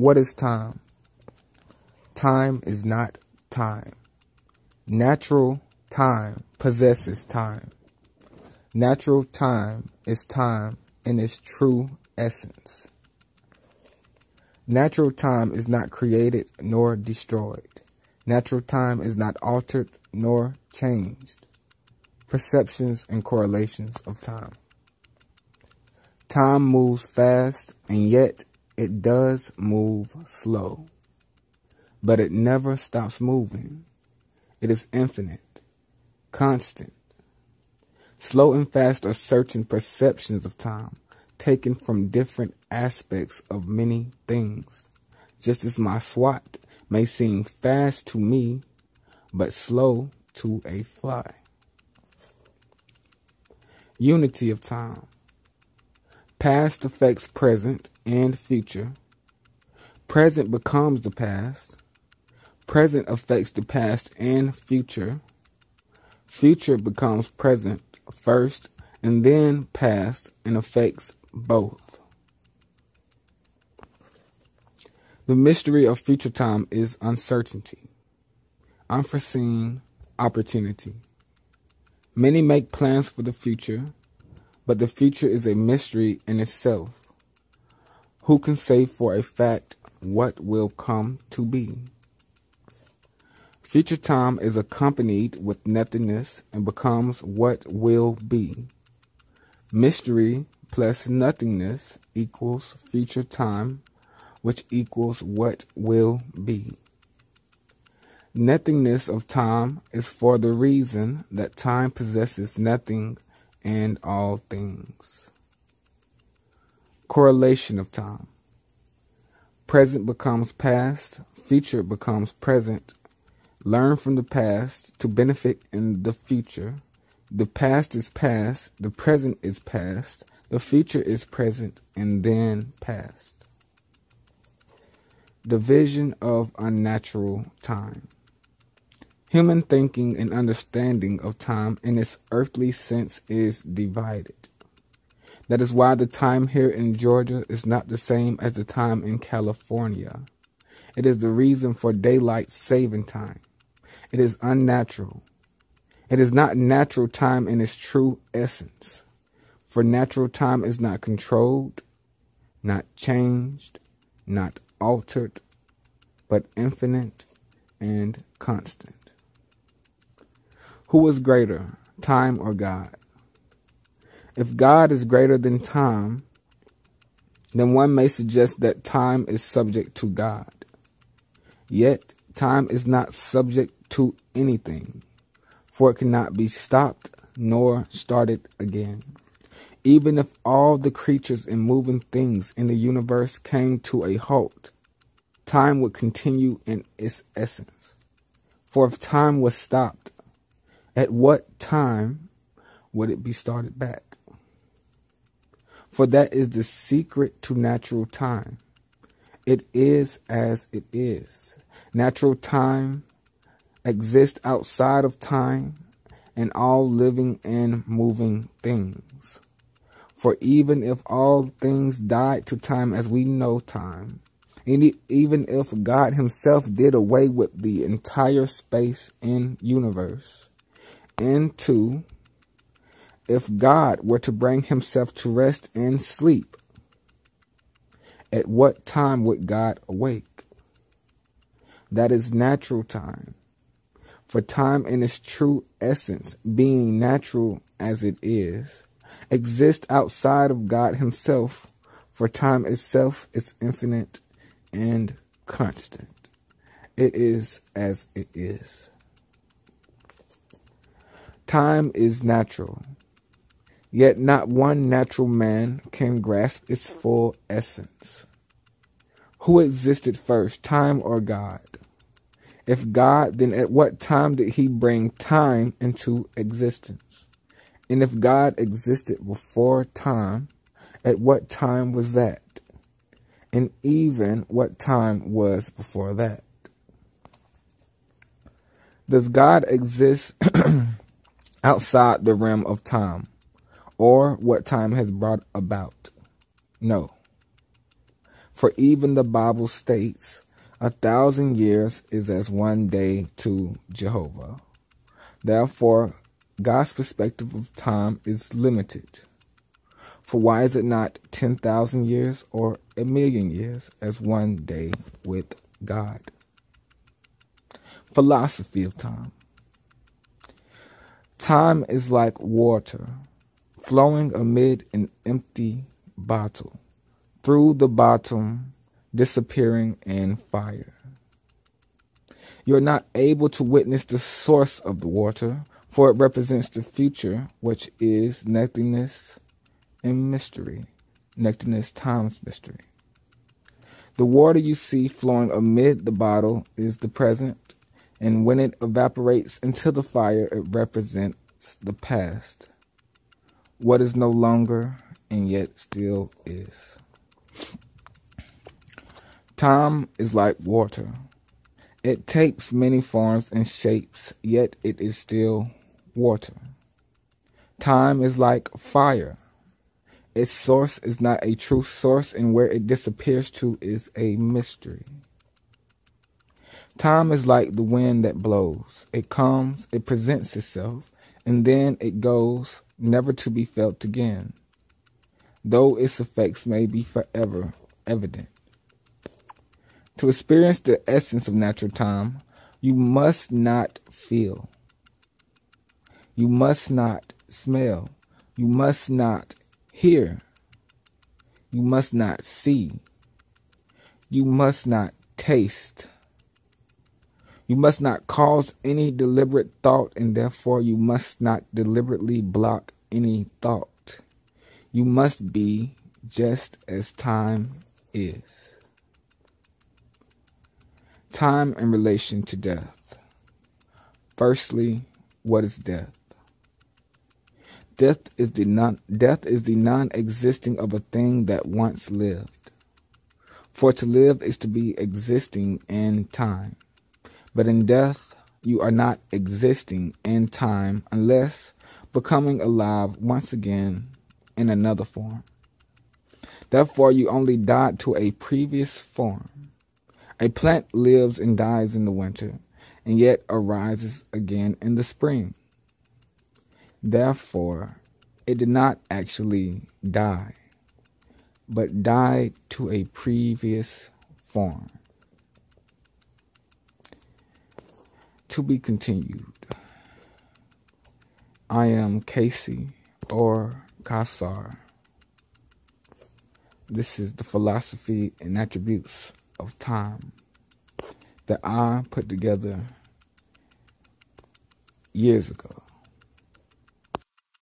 What is time? Time is not time. Natural time possesses time. Natural time is time in its true essence. Natural time is not created nor destroyed. Natural time is not altered nor changed. Perceptions and correlations of time. Time moves fast, and yet it does move slow. But it never stops moving. It is infinite, constant. Slow and fast are certain perceptions of time, taken from different aspects of many things. Just as my SWAT may seem fast to me, but slow to a fly. Unity of time. Past affects present and future. Present becomes the past. Present affects the past and future. Future becomes present first and then past and affects both. The mystery of future time is uncertainty, unforeseen opportunity. Many make plans for the future, but the future is a mystery in itself. Who can say for a fact what will come to be? Future time is accompanied with nothingness and becomes what will be. Mystery plus nothingness equals future time, which equals what will be. Nothingness of time is for the reason that time possesses nothing and all things. Correlation of time. Present becomes past, future becomes present. Learn from the past to benefit in the future. The past is past, the present is past, the future is present, and then past. Division of unnatural time. Human thinking and understanding of time in its earthly sense is divided. That is why the time here in Georgia is not the same as the time in California. It is the reason for daylight saving time. It is unnatural. It is not natural time in its true essence. For natural time is not controlled, not changed, not altered, but infinite and constant. Who is greater, time or God? If God is greater than time, then one may suggest that time is subject to God. Yet, time is not subject to anything, for it cannot be stopped nor started again. Even if all the creatures and moving things in the universe came to a halt, time would continue in its essence. For if time was stopped, at what time would it be started back? For that is the secret to natural time. It is as it is. Natural time exists outside of time and all living and moving things. For even if all things died to time as we know time, and even if God himself did away with the entire space and universe, and two, if God were to bring himself to rest and sleep, at what time would God awake? That is natural time. For time in its true essence, being natural as it is, exists outside of God himself, for time itself is infinite and constant. It is as it is. Time is natural, yet not one natural man can grasp its full essence. Who existed first, time or God? If God, then at what time did he bring time into existence? And if God existed before time, at what time was that? And even what time was before that? Does God exist outside the realm of time, or what time has brought about? No. For even the Bible states, 1,000 years is as one day to Jehovah. Therefore, God's perspective of time is limited. For why is it not 10,000 years or 1,000,000 years as one day with God? Philosophy of time. Time is like water flowing amid an empty bottle, through the bottom disappearing in fire. You're not able to witness the source of the water, for it represents the future, which is nothingness and mystery. Nothingness times mystery. The water you see flowing amid the bottle is the present, and when it evaporates into the fire, it represents the past. What is no longer and yet still is. Time is like water. It takes many forms and shapes, yet it is still water. Time is like fire. Its source is not a true source, and where it disappears to is a mystery. Time is like the wind that blows. It comes, it presents itself, and then it goes, never to be felt again, though its effects may be forever evident. To experience the essence of natural time, you must not feel. You must not smell. You must not hear. You must not see. You must not taste. You must not cause any deliberate thought, and therefore you must not deliberately block any thought. You must be just as time is. Time in relation to death. Firstly, what is death? Death is the non-existing of a thing that once lived. For to live is to be existing in time. But in death, you are not existing in time unless becoming alive once again in another form. Therefore, you only died to a previous form. A plant lives and dies in the winter, and yet arises again in the spring. Therefore, it did not actually die, but died to a previous form. To be continued. I am Casey or Kassar. This is the philosophy and attributes of time that I put together years ago.